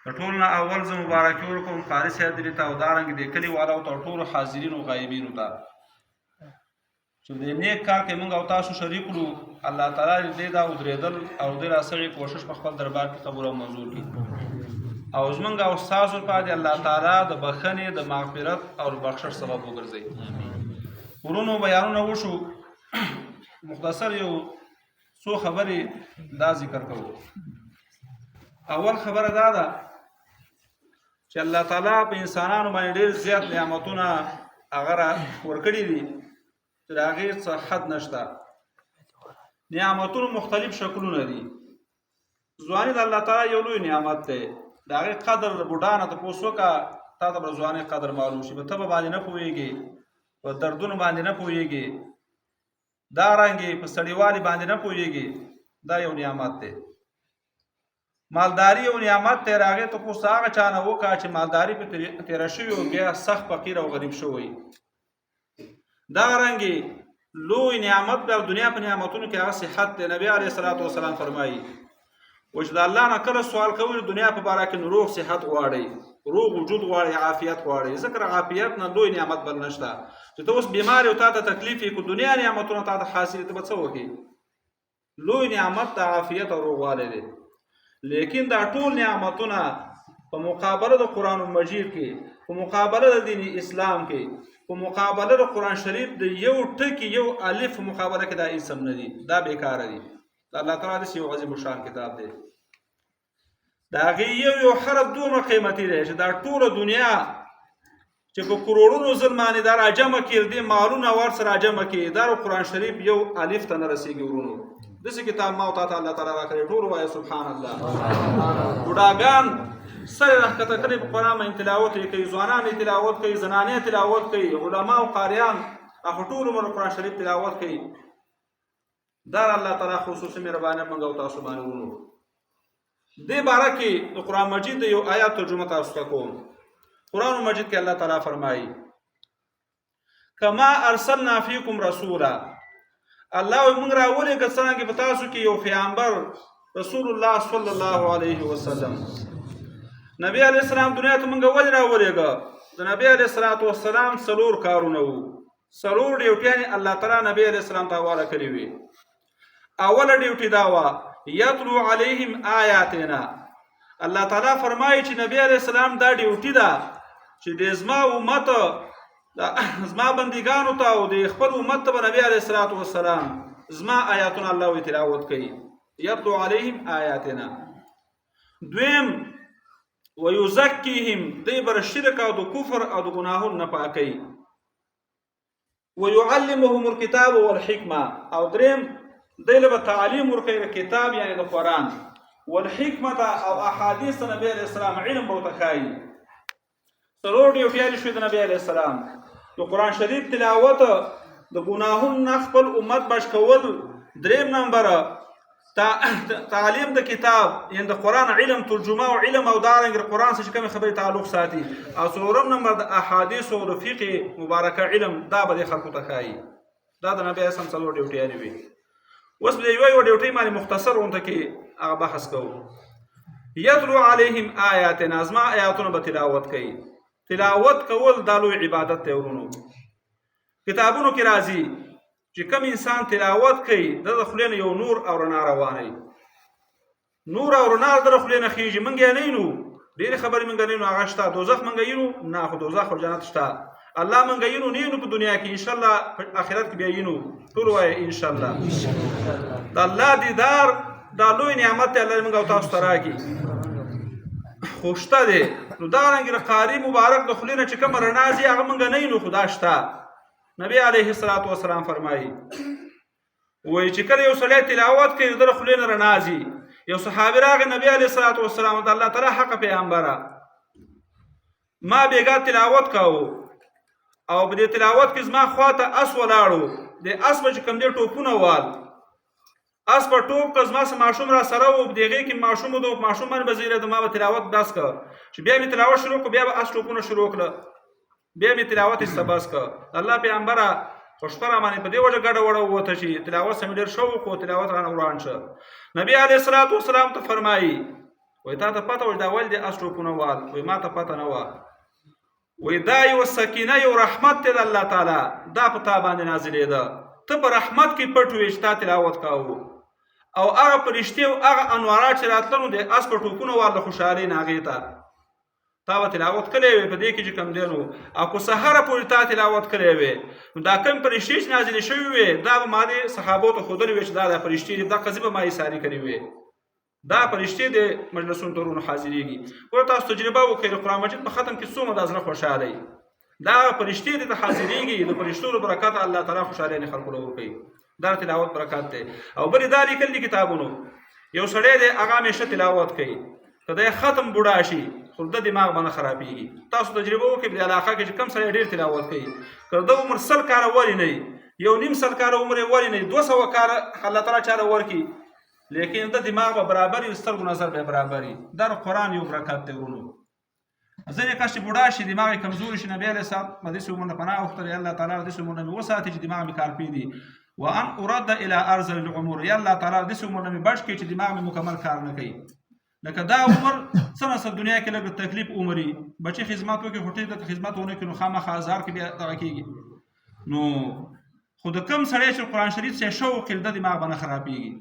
د ټول نه اول زه مبارکي ورکوم قاري صاحب درې ته او دارنګې د کلي والاو ته او ټولو حاضرینو غایبینو ته چې د نیک کار کې موږ او تاسو شریک کړو. الله تعالی دې دا ودرېدل او دې راسغې کوشش په خپل دربار کې قبول او منظور کړي او زموږ او ستاسو لپاره د الله تعالی د بخښنې د مغفرت او د بخشش سبب وګرځي. ورونو بیانونه وشو، مختصر یو څو خبرې دا ذکر کوو. اول خبره دا ده چې الله تعالی په انسانانو باندې ډېر زیات نعمتونه هغه ورکړي دي چې د هغې څه حد نشته. نعمتونو مختلف شکلونه دي. ځواني د الله تعالی یو لوی نعمت دی. د هغې قدر د بوډا نه تپوس وکړه، تا ته به د ځوانۍ قدر معلوم شي. په تبه باندې نه پوهېږي، په دردونو باندې نه پوهېږي، دارنګې په سړیوالي باندې نه پوهېږي. دا یو نعمت دی. مالداري یو نعمت دی. هغې تپوس هغه چا نه وکړه چې مالداري پې تېره شوي او بیا سخت فقیر او غریب شوی. دارنګې لوی نعمت دی او دنیا په نعمتونو کې هغه صحت دی. نبي علیه الصلاة والسلام فرمایي چې د الله نه کله سوال کوئ دنیا په باره کې نو روغ صحت غواړئ، روغ وجود غواړئ، عافیت غواړئ. ځکه عافیت نه لوی نعمت بل نشته. چې ته اوس بیمار یې او تا ته تکلیف یې که دنیا نعمتونه تا ته حاصل ته به څه وکړې؟ لوی نعمت د عافیت او روغوالی دی. لیکن دا ټول نعمتونه په مقابله د قرآن مجید کې، په مقابله د دین اسلام کې، په مقابله د قرآن شریف د یو ټکي یو الف په مقابله کې دا هیڅ هم نه دي. دا بیکاره دي. د الله تعالی داسې یو عظیم الشان کتاب دی. د هغې یو حرف دومره قیمتي دی چې دا ټوله دنیا چې په کروړونو ځل باندې دا راجمع کړي، دې مالونه ورسره راجمع کړي، دا قرآن شریف یو الف ته نه رسېږي. ورونو داسې کتاب ما او تا ته الله تعالی راکړی. ټول وایه سبحان الله. بوډاګان سر یې راښکته کړي په قرآن باندې تلاوت یې کوي، ځوانان یې تلاوت کوي، زنانې تلاوت کوي، علما او قاریان هغه ټول عمر قرآن شریف تلاوت کوي. دا الله تعالی خصوصي مهرباني موږ او تاسو باندې ورونو. دې باره کې د قرآن مجید د یو آیات ترجمه تاسو ته کوم. قرآن مجید کې الله تعالی فرمایي کما ارسلنا فیکم رسولا. الله وایي موږ راولېږه څرنګه په تاسو کې یو پیغمبر رسول الله صلی الله علیه وسلم. نبی علیه السلام دنیا ته موږ ولې راولېږه؟ د نبی علیه السلام څلور کارونه وو، څلور ډیوټیانې الله تعالی نبی علیه السلام ته حواله کړې وې. اوله ډیوټي دا وه یتلو علیهم آیاتنا. الله تعالی فرمایي چې نبی علیه السلام دا ډیوټي ده چې د زما امت زما بندګانو ته او د خپل امت ته به نبی علیه السلام زما آیاتونه الله وی تلاوت کوي. یتلو علیهم آیاتنا. دویم ویزکیهم، دی بر شرک او د کفر او د ګناهونو نه پاکوي. ویعلمهم الکتاب والحکمه. او دریم دی له به تعلیم ورکوي د کتاب یعنې د قرآن، والحکمة او احادیث د نبی علیه السلام علم به ورته ښایي. څلور ډیوټیانې شوې د نبی علیه السلام. د قرآن شریف تلاوت، د ګناهونو نه خپل امت بچ کول، دریم نمبره تعلیم د کتاب یعنې د قرآن علم، ترجمه او علم او دارنګې د قرآن سره چې کومې خبرې تعلق ساتي، او څلورم نمبر د احادیثو او د فقه مبارکه علم، دا به دې خلکو ته ښایي. دا د نبی علیه السلام څلور ډیوټیانې وي. اوس به د یوه ډیوټۍ باندې مختصر غونته کې هغه بحث کوو. یتلو علیهم آیاتنا، زما آیاتونه به تلاوت کوي. تلاوت کول دا لوی عبادت دی ورونو. کتابونو کې راځي چې کوم انسان تلاوت کوي د خولې نه یو نور او رڼا روانوي. نور او رڼا د خولې نه خېږي. موږ یې نه یینو، ډېرې خبرې موږ نه یینو. هغه شته. دوزخ موږ یینو؟ نه، خو دوزخ او جنت شته. الله موږ یینو نه یینو په دنیا کې، انشاءالله په آخرت کې بیا یینو. ټول وایه انشاءالله. د الله دیدار دا لوی نعمت دی. الله موږ او تاسو ته راکړي. خو شته دی. نو دارنګې د قاري مبارک د خولې نه چې کومه رڼا ځي هغه موږ نه یینو، خو دا شته. نبی علیه السلام فرمایي وایي چې کله یو سړی تلاوت کوي د ده د خولې نه رڼا ځي. یو صحابي راغی نبی علیه السلام د الله تعالی حق پیغمبره، ما بېګا تلاوت کوو او په دې تلاوت کې زما خواته اس ولاړو. د اس به چې کوم دی ټوپونه وال، اس په ټوپ که زما څه ماشوم را سره و، په دې کې ماشوم و، د ماشوم باندې به زیره د ما به تلاوت بس که چې بیا مې تلاوت شروع کړو، بیا به اس ټوپونه شروع کړه، بیا مې تلاوت ایسته بس که. الله پیغمبره خو شپه را باندې په دې وجه ګډه وړه ووته چې تلاوت سمې ډېر شوق و، تلاوت رانه وران شه. نبی علیه السلام ته فرمایي وای تا ته پته وای دا ول دې اس ټوپونه وال وای ما ته پته نه وه وای دا یو سکینه یو رحمت دی د الله تعالی دا په تا باندې نازلېده ته په رحمت کې پټ وې چې تا تلاوت کاوه او هغه فرشتې او هغه انوارات چې راتله نو د اس په ټوپونه وال د خوشحالۍ نه هغې ته تا به تلاوت کړی وې په دې کې چې کوم دی نو او که سهاره پورې تا تلاوت کړی وې نو دا کوم فرشتې چې نازلې شوي وې دا به ما د صحابو ته ښودلې وې چې دا فرشتې دي دغه ځې به ما ایساري کړې وې دا فرشتې د مجلسونو ترونو حاضرېږي ګوره تاسو تجربه وکړئ د قرآن مجید په ختم کې څومره دا زړه خوشحالی دا فرشتې دې ته حاضرېږي د فرشتو له برکته الله تعالی خوشحالۍ نه خلکو له ورکوي دا تلاوت برکت دی او بلې دا لیکل دي کتابونو یو سړی دی هغه همیشه تلاوت کوي که دی ختم بوډا شي خو د دماغ باندې خرابېږي تاسو تجربه وکړئ په دې علاقه کې چې کوم سړی ډېر تلاوت کوي که د عمر 100 کاله ولې نه یو نیم 100 کاله عمر یې ولې نه 200 کاله الله تعالی چاله ورکړي لیکن د دماغ به برابر وي سترګو نظر به برابر وي دا د قرآن یو برکت دی ورونو ځینې کس چې بوډا شي دماغ یې کمزوري شي نبي علیه السلام په داسې عمر نه پناه غوښتله الله تعالی داسې عمر نه مې وساتي چې دماغ مې کار پرېږدي وان ارد الى ارذل العمر یا الله تعالی داسې عمر نه مې بچ کړي چې دماغ مې مکمل کار نه کوي لکه دا عمر څه نسل دنیا کې لږ تکلیف عمري بچي خدمت وکړي خو ټیک د خدمت ونه کړي نو خامخا هزار کې بیا دغه کېږي نو خو د کوم سړی چې قرآن شریف څخه شوق لري د دماغ باندې خرابېږي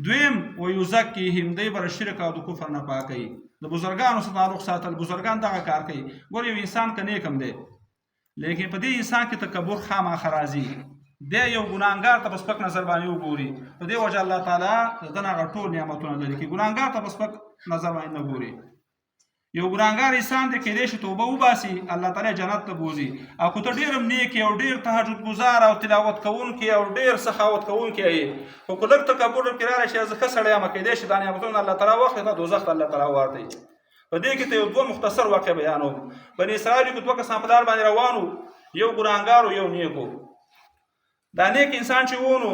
دویم ویزکیهم دی بر شرک او د کفر نه پاکوي د بزرګانو سره تعلق ساتل بزرګان دغه کار کوي ګور یو انسان که نیک هم دی لیکن په دې انسان کې تکبر خامخا راځي دی یو ګناهګار ته په سپک نظر باندې وګوري په دې وجه الله تعالی د دغه ټول نعمتونه لري چې ګناهګار ته په سپک نظر باندې نه ګوري یو ګناهګار انسان دی کېدای شي توبه وباسي الله تعالی جنت ته بوځي او که ته ډېر هم نیک او ډېر تهجد ګزار او تلاوت کوونکی او ډېر سخاوت کوونکی یې خو که لږ تکبر پکې راغلی شي زه ښه سړی یم کېدای شي دا نعمتونه الله تعالی واخلي دا دوزخ ته الله تعالی واردوي په دې کې ته یو دوه مختصر واقع بیانوم بني اسرائیل کې دوه کسان په لار باندې روان وو یو ګناهګار او یو نیک وو دا نیک انسان چې و نو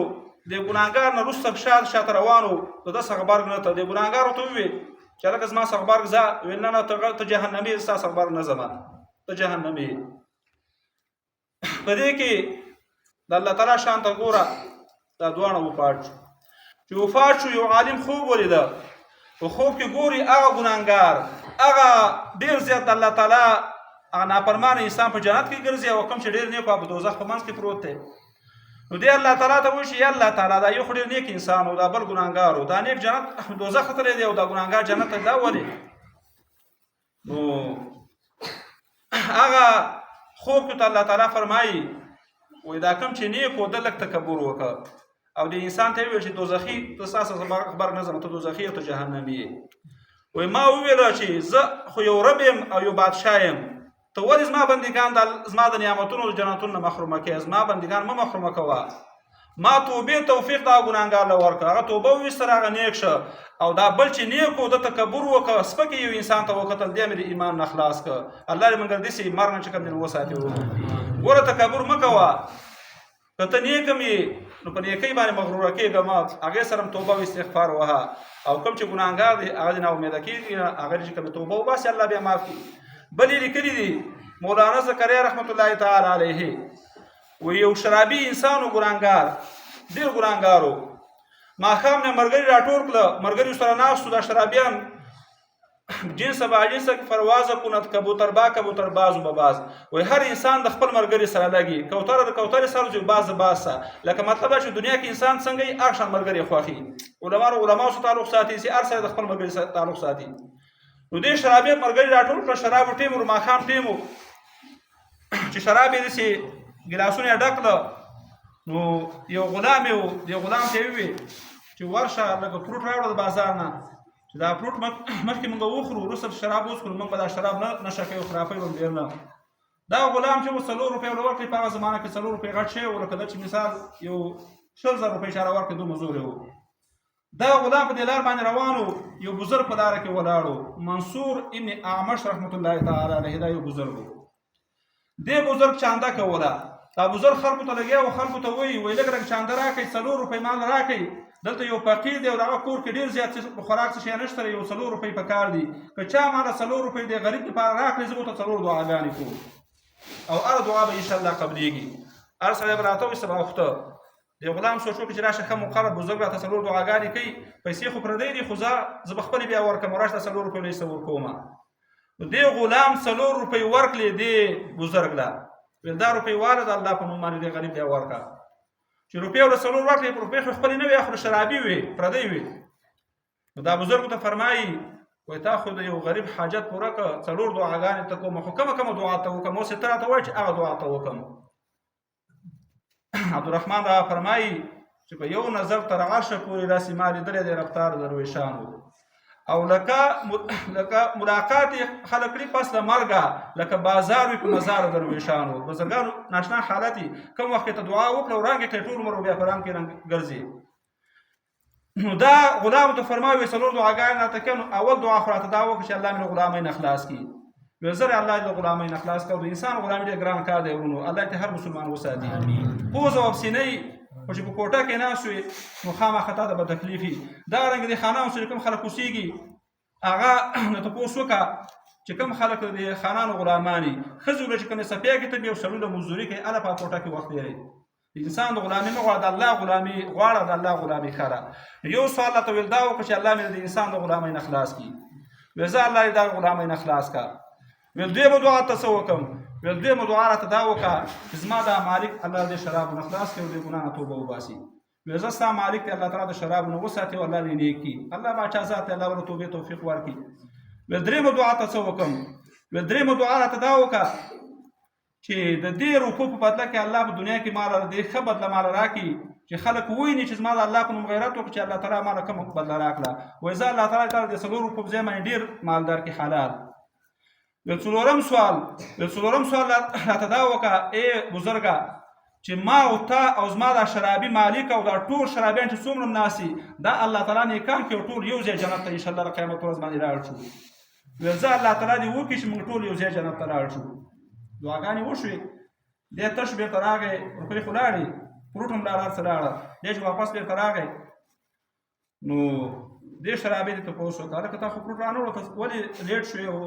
د ګناهګار نه وروسته شاته روان وو د ده څخه غبرګ نه ته د ګناهګار ورته وویل چې هلکه زما څخه غبرګ ځه ویل نه ته جهنمي ستا څخه غبرګ نه ځمه ته جهنمي په دې کې د الله تعالی شان ته ګوره دا دواړه وفات شو چې وفات شو یو عالم خوب ولیده په خوب کې ګوري هغه ګناهګار هغه ډېر زیات الله تعالی هغه نافرمانه انسان په جنت کې ګرځي او کوم چې ډېر نیک په دوزخ په منځ کې پروت دی نو دی الله تعالی ته وایي چې یا الله تعالی دا یو خو ډېر نیک انسان او دا بل ګناهګار و دا نیک جنت دوزخ ته تللی دی او دا ګناهګار جنت ته دا ولې نو هغه خوب کې ته الله تعالی فرمایي وایي دا کوم چې نیک و ده لږ تکبر وکړه او د انسان ته یې وویل چې دوزخي ته ستا څخه غبرګ نه ځم ته دوزخي او ته جهنمي یې وایي ما وویله چې زه خو یو رب یم او یو بادشاه یم ته ولې زما بندګان زما د نعمتونو د جنتونو نه محرومه کوې زما بندګان مه محرومه کوه ما توبې توفیق دا ګناهګار له ورکړه هغه توبه وویستله هغه نیک شه او دا بل چې نیک و ده تکبر وکړه سپکې یو انسان ته وکتل دی مې د ایمان نه خلاص کړه الله دې موږ داسې مرګ نه چې کوم دی وساتي ګوره تکبر مه کوه که ته نیک هم یې نو په نیکۍ باندې مغروره کېږه مه هغې سره هم توبه او استغفار وهه او کوم چې ګناهګار دی هغه دې ناامیده کېږي هغه چې کومې توبه وباسي الله بیا معاف کړي بل یې لیکلي دي مولانا زکریا رحمت الله تعالی علیه و یو شرابي انسان و ګناهګار ډېر ګناهګار و ماښام نه ملګري راټول کړه ملګري سره ناست وو دا شرابیان جنس با جنس پروازه کند کبوتر با کبوتر باز و باز وای هر انسان د خپل ملګري سره لګي کوتره د کوترې سره جو باز سره لکه مطلب چې دنیا کې انسان څنګه یې هر شان ملګري خوښي علماء سره تعلق ساتي چې هر سره د خپل ملګري سره تعلق ساتي نو دې شرابي ملګري راټول کړه شراب ټیم ور ماښام ټیم چې شراب یې داسې ګلاسونه ډک کړه نو یو غلام ته وویل چې ورشه لکه فروټ راوړه د بازار نه چې دا فروټ مخکې موږ وخورو وروسته شراب وڅښو موږ به دا شراب نشه کوي او خرافۍ به ډېر نه دا غلام چې و 4 روپۍ ورله ورکړې په هغه زمانه کې 4 روپۍ غټ شی و لکه دا چې مثال یو 20,000 روپۍ چاره ورکړې دومره زور یې و دا غلام په دې لار باندې روان و یو بزرګ په لاره کې ولاړ و منصور ابن اعمش رحمت الله تعالی علیه دا یو بزرګ و دې بزرګ چانده کوله دا بزرګ خلکو ته لګیا و خلکو ته وایي لږ لږ چانده راکړئ 4 روپۍ مال راکړئ دلته یو فقیر دی او دغه کور کې ډېر زیات خوراک څه شی نشته یو 4 روپۍ پکار دي که چا ماله 4 روپۍ د غریب لپاره راکړئ زه به ورته 4 دعاګانې کوم او هره دعا به انشاءالله قبلېږي هر سړی به راته وایي سبا وخته د غلام سوچ وکړي چې راشه ښه مقرر بزرګ راته 4 دعاګانې کوي، پیسې خو پردی دي، خو زه به خپلې بیا ورکړم، راشه 4 روپۍ لیسته ورکومه. نو دې غلام 4 روپۍ ورکړې دې بزرګ له، ویل دا روپۍ واله د الله په نوم باندې دې غریب بیا ورکړه. چې روپۍ ورله 4 ورکړې، روپۍ خو خپلې نه وې، خو شرابي وې، پردی وې. نو دا بزرګ ته فرمایي وایي تا خو د یو غریب حاجت پوره کړه، 4 دعاګانې ته کوم، خو کومه دعا ته وکړم، اوس یې ته راته وایه چې هغه دعا ته وکړم. عبدالرحمن راغه فرمایي چې په یو نظر تر عرشه پورې راسي ما لیدلی دی رفتار درویشانو، او لکه ملاقات خلک کړي پس له مرګه، لکه بازار وي په مزار درویشانو. بزرګانو ناشنا حالت کوم وخت ته دعا وکړه او رنګ یې ټول عمر بیا په رنګ کې رنګ ګرځي. نو دا غلام ته فرمایي 4 دعاګانې راته کوي، نو اول دعا خو راته دا وکړه چې الله مې له غلامۍ نه خلاص کړي. ویل زه الله دې له غلامۍ نه خلاص کړه. د انسان غلامي ډېر ګران کار دی ورونو، الله دې هر مسلمان وساتي. پوز او افسینۍ خو چې په کوټه کې ناست وي نو خامخا تا ته به تکلیف وي. دغرنګه د خانانو سره کوم خلک اوسېږي هغه نه تپوس وکړه چې کوم خلک د خانانو غلامان دي، ښځې له چې کومې صفیه کې تبي او سړي له مزدوري کوي، هله په کوټه کې وخت تېروي. انسان د غلامي نه غواړه، د الله غلامي غواړه، د الله غلامي ښه ده. یو سوال راته ویل دا وکړه چې الله مې د انسان د غلامۍ نه خلاص کړي. ویل زه الله دې د غلامۍ نه خلاص کړه. ویل دویمه دعا ته څه وکړم؟ ویل دویمه دعا راته دا وکړه چې زما دا مالک الله دې شرابو نه خلاص کړي او دې ګناه نه توبه وباسي. ویل زه ستا مالک دی الله تعالی د شرابو نه وساتي او الله دې نیک کړي، الله باچا ذات دی الله ورته توبې توفیق ورکړي. ویل درېیمه دعا ته څه وکړم؟ ویل درېیمه دعا راته دا وکړه چې د دې روپو په بدله کې الله په دنیا کې مال دې ښه بدله مال راکړي چې خلک وویني چې زما د الله په نوم غیرت وکړي چې الله تعالی ماله کومه بدله راکړه. وایي زه الله تعالی د 4 روپو په ځای باندې ډېر مالدار کې حلال. ویل څلورم سوال راته دا وکړه ای بزرګه چې ما او تا او زما دا شرابي مالک او دا ټول شرابیان چې څومره ناسي دا الله تعالی نیکان کې ټول یو ځای جنت ته انشاءالله د قیامت ورځ باندې لاړ شو. ویل زه الله تعالی دې وکړي چې موږ ټول یو ځای جنت ته لاړ شو. دعاګانې وشوې، دی تش بېرته راغی، روپۍ خو لاړې، فروټ هم لاړه، هر څه لاړه، دی چې واپس بېرته راغی نو دې شرابې دې تپوس وکړه هلکه تا خو فروټ رانهوړه ولې لیټ شوې او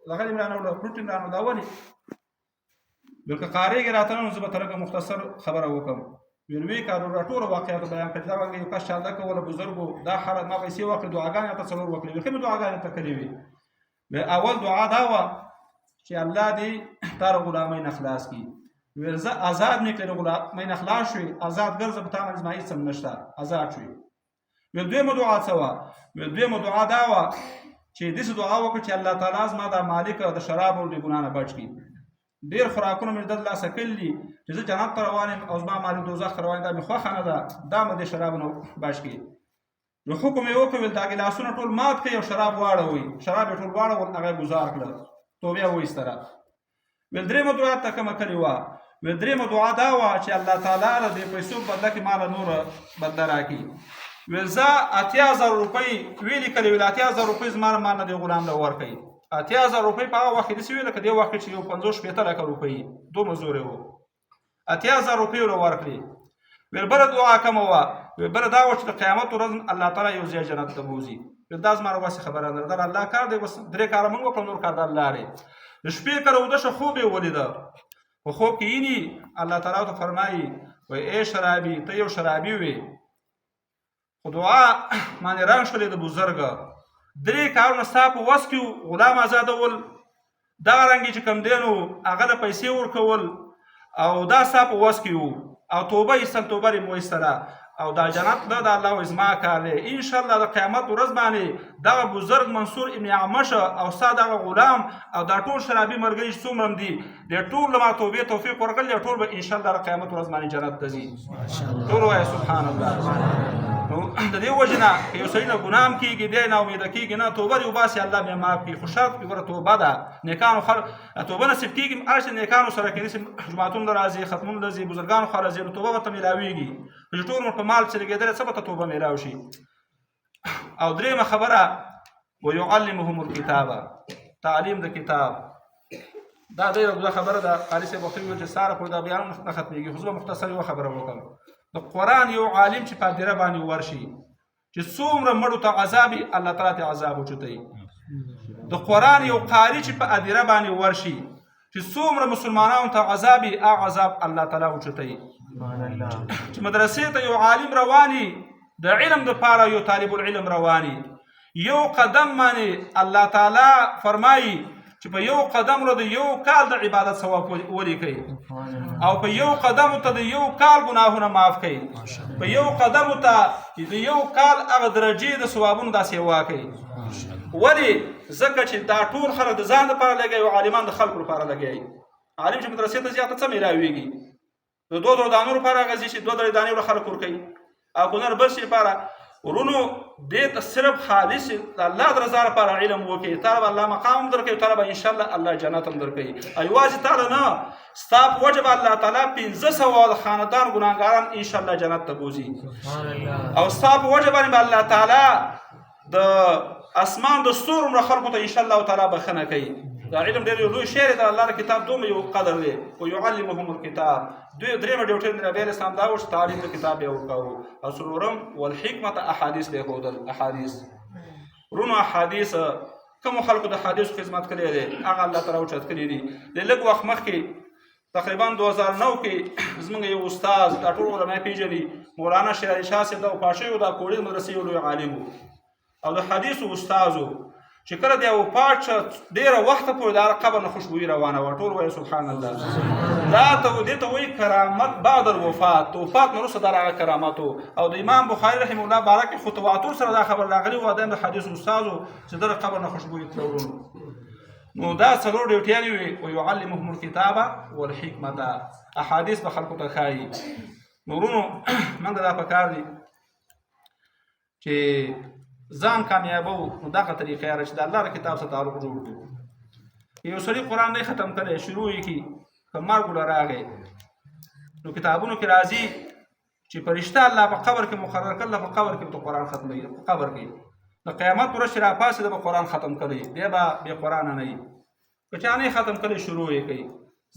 دغه دې مې رانهوړه فروټ یې مې رانهوړه دا ولې؟ ویل که قارېږې راته نو زه به ته لږه مختصر خبره وکړم. ویل ویې که راټوله واقعاتو بیان کړي. دا وانګه یو کس چاله کوله بزرګو دا حالت ما پیسې واخلې دعاګانې راته 4 وکړې. ویل ښه مې دعاګانې ته کړې وې. اول دعا دا وه چې الله دې تا له غلامۍ نه خلاص کړي. ویل زه آزاد مې کړې له غلامۍ نه خلاص شوې، آزاد ګرځه په تا باندې زما هېڅ هم نشته، آزاد شوې. ویل دویمه دعا څه وه؟ ویل دویمه دعا دا وه چې داسې دعا وکړه چې الله تعالی زما دا مالک د شرابو او د ګناه نه بچ کړي. ډېر خوراکونه مې د لاسه کړي دي چې زه جنت ته روان یم او زما مالک دوزخ ته روان دا مې خوښه نه ده، دا مې د شرابو نه بچ کړي. نو حکم یې وکړ ویل دا ګیلاسونه ټول مات کړئ او شراب واړوئ. شراب یې ټول واړول، هغه یې ګزار کړل، توبه یې وایستله. ویل درېیمه دعا ته کومه کړې وه؟ ویل درېیمه دعا دا وه چې الله تعالی له دې پیسو په بدله کې ماله نوره بدله راکړي. ویل زه 80,000 روپۍ ویلې کړې، ویل 80,000 روپۍ زما نه مال نه دې غلام له ورکوي. 80,000 روپۍ په هغه وخت کې داسې وې لکه دې وخت کې چې یو 50-60 لکه روپۍ دومره زورې وو. 80,000 روپۍ ورله ورکړې. ویل بله دعا کومه وه؟ ویل بله دا وه چې د قیامت ورځ الله تعالی یو ځای جنت ته بوځي. ویل دا زما راوسې خبره نه ده، دا الله کار دی، بس 3 کاره موږ وکړو نور کار د الله دی. د شپې کله اوده شه خوب یې ولیده، په خوب کې ییني الله تعالی ته فرمایي وایي ای شرابي ته یو شرابي وې خو دعا باندې رنګ شولې د بزرګه 3 کارونه ستا په وس کې غلام آزادول، دغه رنګې چې کوم دی نو هغه له پیسې ورکول او دا ستا په وس کې وو او توبه ایستل، توبه یې مو ایستله او دا جنت نه د الله زما کار دی. انشاءالله د قیامت ورځ باندې دغه بزرګ منصور ابن عمش او ستا دغه غلام او دا ټول شرابي ملګري چې څومره دي دې ټول له ما توبې توفیق ورکړل، ټول به انشاءالله د قیامت ورځ باندې جنت ته ځي. ټول وایه سبحان الله. نو د دې وجې نه که یو سړي نه ګناه هم کېږي دی نه امیده کېږي نه، توبه دې وباسي الله بیا معاف کړي. خو شرط ګوره توبه ده، نیکانو توبه نصیب کېږي هر چې نیکانو سره کې داسې جوماتونو ته راځي، ختمونو ته ځي، بزرګانو خوا راځي نو توبه به ته میلاویږي. خو چې ټول عمر په مال چې لګېدلی څه به ته توبه میلاو شي. او درېیمه خبره ویعلمهم الکتابه، تعلیم د کتاب. دا ډېره اوږده خبره ده، قاري صاحب ورته وویل چې ساره پورې دا بیان نه ختمېږي، خو زه به مختصر یوه خبره وکړم. د قرآن یو عالم چې په هدیره باندې ورشي چې څومره مړو ته عذاب وي الله تعالی ته عذاب اوچتوي. د قرآن یو قاري چې په هدیره باندې ورشي چې څومره مسلمانانو ته عذاب وي هغه عذاب الله تعالی اوچتوي. چې مدرسې ته یو عالم رواني د علم دپاره یو طالب العلم رواني یو قدم باندې الله تعالی فرمایي چې په یو قدم له د یو کال د عبادت ثواب ولیکئ او په یو قدم ته د یو کال ګناهونه معاف کړئ په یو قدم ته د یو کال هغه درجې د ثوابونو داسې واکئ ولې ځکه چې دا ټول خلک د ځان لپاره لګوي او عالمان د خلکو لپاره لګوي عالم چې مدرسې ته زیاته څه میراویږي د دوه درو دانو لپاره هغه ځي چې دوه درې دانې له خلک ورکوي او که نه بل شي لپاره ورونو دې ته صرف خالص د الله د رضا لپاره علم وکړي تا به الله مقام هم درکوي تا به انشاءالله الله جنت هم درکوي او یوازې تا له نه ستا په وجه به الله تعالی 1500 د خاندان ګناهګاران انشاءالله جنت ته بوځي او ستا په وجه باندې به الله تعالی د اسمان د ستورو مړه خلکو ته انشاءالله تعالی بخښنه کوي دا علم ډېر یو لوی شی دی د الله د کتاب دومره یو قدر دی ویعلمهم الکتاب درېیمه ډیوټي د نبي علیه السلام دا و چې تعلیم د کتاب یې ورکاوه او څلورم والحکمت احادیث به یې ښودل احادیث ورونو احادیث کومو خلکو د حدیثو خدمت کړی دی هغه الله تعالی اوچت کړي دي د لږ وخت مخکې تقریبا 2009 کې زموږ یو استاد دا ټول علما پیژني مولانا شیر علي شاه صاحب دا پاشه یو دا کوړی مدرسې یو لوی عالم او د حدیثو استازو چې کله دی وفات شه ډېره وخته پورې د هغه قبر نه خوشبويي روانه وه ټول وایي سبحان الله دا ته دې ته وایي کرامت بعد الوفات د وفات نه وروسته دا هغه کرامت او د امام بخاري رحمه الله باره کې خو تواتر سره دا خبر راغلی و د حدیثو استازو چې د قبر نه خوشبويي تلورونو نو دا څلور ډیوټیانې وي ویعلمهم الکتاب والحکمت احادیث به خلکو ته ښایي نورونو موږ دا پکار دي چې ځان کامیابو نو دغه طریقه یاره چې د الله د کتاب سره تعلق جوړ کړو یو سړي قرآن نه ختم کړی شروع یې کړي که مرګ له راغی نو کتابونو کې راځي چې فرشته الله په قبر کې مقرر کړله په قبر کې به قرآن ختموي په قبر کې د قیامت په ورځ چې راپاڅېده به قرآن ختم کړی دی به بې قرآنه نه وي که چا نه ختم کړی شروع یې کوي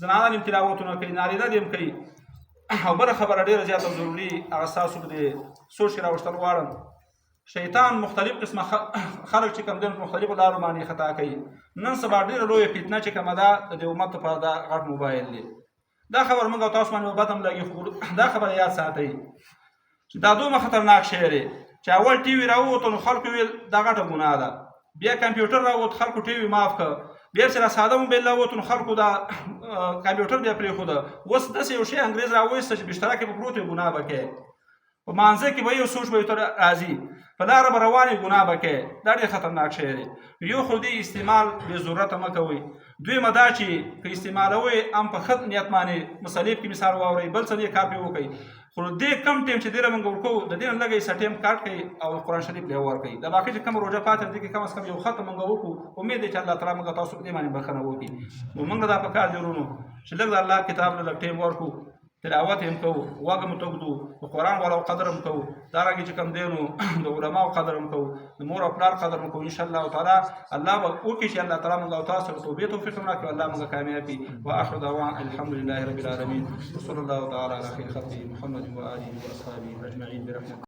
زنانه دې تلاوتونه کوي نارینه دې هم کوي او بله خبره ډېره زیاته ضروري هغه ستاسو د سوچ کې راوستل غواړم شیطان مختلف قسمه خلک چې کوم دي مختلفو لارو باندې خطا کوي نن سبا ډېره لویه فتنه چې کومه ده د دې امت لپاره دا غټ موبایل دی دا خبر موږ او تاسو باندې بد هم لګي خو دا خبره یاد ساتئ چې دا دومره خطرناک شی دی چې اول ټي وي راووتو نو خلکو ویل دا غټه ګناه ده بیا کمپیوټر راووت خلکو ټي وي معاف کړه بیا چې ساده موبایل راووت نو خلکو دا کمپیوټر بیا پرېښوده اوس داسې یو شی انګریز راوایسته چې بشتره کې به پروت وي ګناه به کوې په مانځه کې به یو سوچ به ورته راځي په لاره به روانې ګناه به کوې دا ډېر خطرناک شی دی یو خو دې استعمال بې ضرورته مه کوئ دویمه دا چې که استعمالوئ هم په ښه نیت باندې مصلیب کې مثال واورئ بل څه دې کار پرې وکړئ خو دې کم ټیم چې ډېره موږ ورکوو د دې نه لږ یې ټیم کاټ کړئ او قرآن شریف پرې ورکړئ د باقي چې کومه روژه پاتې دې کې کم از کم یو ختم موږ وکړو امید دی چې الله تعالی موږ تاسو په دې باندې بښنه وکړي نو موږ دا پکار دی ورونو چې لږ د الله کتاب له لږ ټیم ورکړو تلاوت هم کوو غوږ هم تږدو د قرآن والاو قدر هم کوو دارنګې چې کوم دی نو د علماو قدر هم کوو د مور او پلار قدر هم کوو انشاءالله تعالی الله به وکړي چې الله تعالی موږ او تاسو ته توبې توفیق هم راکړي الله موږ کامیاب کړي واخر دعوانا الحمد لله رب العالمین وصلی الله تعالی علی خیر خلقه محمد و آله و اصحابه اجمعین برحمته